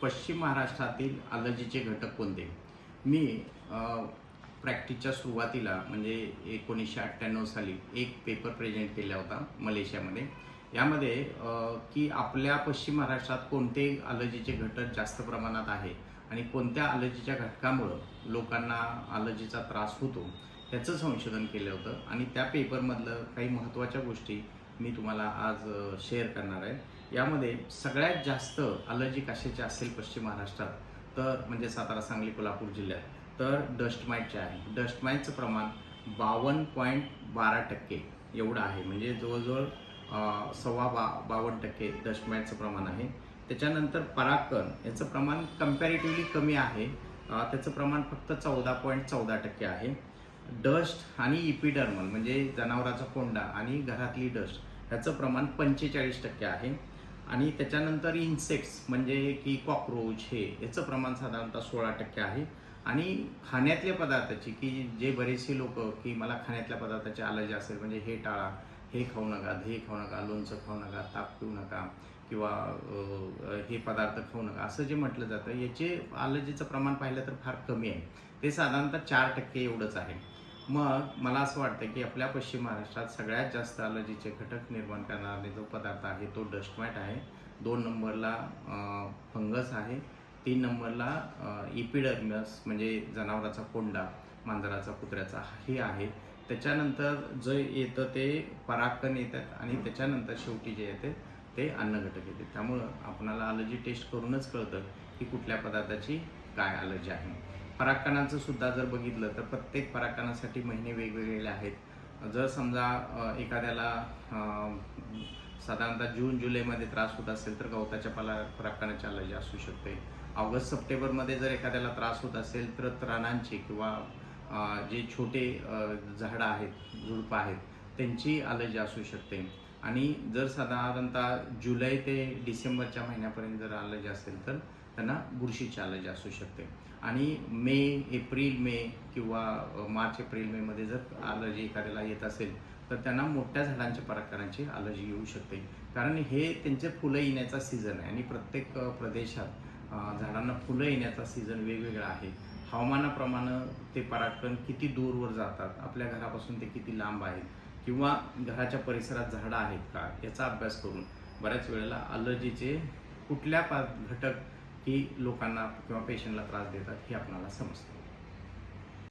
पश्चिम महाराष्ट्रातील ॲलर्जीचे घटक कोणते? मी प्रॅक्टिसच्या सुरुवातीला म्हणजे 1998 साली एक पेपर प्रेझेंट केला होता मलेशियामध्ये. यामध्ये की आपल्या पश्चिम महाराष्ट्रात कोणते ॲलर्जीचे घटक जास्त प्रमाणात आहे आणि कोणत्या ॲलर्जीच्या घटकामुळं लोकांना ॲलर्जीचा त्रास होतो याचं संशोधन केलं होतं. आणि त्या पेपरमधलं काही महत्त्वाच्या गोष्टी मी तुम्हाला आज शेअर करणार आहे. यामध्ये सगळ्यात जास्त ॲलर्जी कशाची असेल पश्चिम महाराष्ट्रात, तर म्हणजे सातारा, सांगली, कोल्हापूर जिल्ह्यात, तर डस्ट माईटचे आहे. डस्ट माईटचं प्रमाण 52.12% एवढं आहे. म्हणजे जवळजवळ 52% डस्ट माईटचं प्रमाण आहे. त्याच्यानंतर परागकण याचं प्रमाण कम्पॅरेटिव्हली कमी आहे. त्याचं प्रमाण फक्त 14.14% आहे. डस्ट आणि इपिडर्मल म्हणजे जनावराचा कोंडा आणि घरातली डस्ट ह्याचं प्रमाण 45% आहे. आणि त्याच्यानंतर इन्सेक्ट्स म्हणजे की कॉकरोच याचं प्रमाण साधारणतः 16% आहे. आणि खाण्यातल्या पदार्थाची की जे बरेचसे लोक की मला खाण्यातल्या पदार्थाची ॲलर्जी असेल म्हणजे हे टाळा, हे खाऊ नका, हे खाऊ नका, लोणचं खाऊ नका, ताक पिऊ नका किंवा हे पदार्थ खाऊ नका असं जे म्हटलं जातं, याचे ॲलर्जीचं प्रमाण पाहिलं तर फार कमी आहे. ते साधारणतः 4% एवढंच आहे. मग मला असं वाटतं की आपल्या पश्चिम महाराष्ट्रात सगळ्यात जास्त ॲलर्जीचे घटक निर्माण करणारा जो पदार्थ आहे तो डस्ट माईट आहे. 2 नंबरला फंगस आहे. 3 नंबरला इपिडर्मस म्हणजे जनावराचा कोंडा, मांजराचा, कुत्र्याचा हे आहे. त्याच्यानंतर जे येतं ते परागकण येतात आणि त्याच्यानंतर शेवटी जे येते ते अन्नघटक येते. त्यामुळं आपणाला ॲलर्जी टेस्ट करूनच कळतं की कुठल्या पदार्थाची काय ॲलर्जी आहे. परागकणाचं सुद्धा जर बघितलं तर प्रत्येक परागकणासाठी महिने वेगवेगळे आहेत. जर समजा एखाद्याला साधारणतः जून-जुलैमध्ये त्रास होत असेल तर गवताच्या परागकणाची ॲलर्जी असू शकते. ऑगस्ट-सप्टेंबरमध्ये जर एखाद्याला त्रास होत असेल तर रानांची किंवा जे छोटे झाडं आहेत, झुडपं आहेत त्यांची ॲलर्जी असू शकते. आणि जर साधारणतः जुलै ते डिसेंबरच्या महिन्यापर्यंत जर ॲलर्जी असेल तर त्यांना बुरशीची ॲलर्जी असू शकते. आणि एप्रिल-मे किंवा मार्च-एप्रिल-मेमध्ये जर ॲलर्जी एखाद्याला येत असेल तर त्यांना मोठ्या झाडांच्या परागकणाची ॲलर्जी येऊ शकते. कारण हे त्यांचे फुलं येण्याचा सीझन आहे आणि प्रत्येक प्रदेशात झाडांना फुलं येण्याचा सीझन वेगवेगळा आहे. हवामानाप्रमाणे ते परागकण किती दूरवर जातात, आपल्या घरापासून ते किती लांब आहेत किंवा घराच्या परिसरात झाडं आहेत का याचा अभ्यास करून बऱ्याच वेळेला ॲलर्जीचे कुठल्या घटक की लोकांना किंवा पेशंटला त्रास देतात हे आपल्याला समजतं.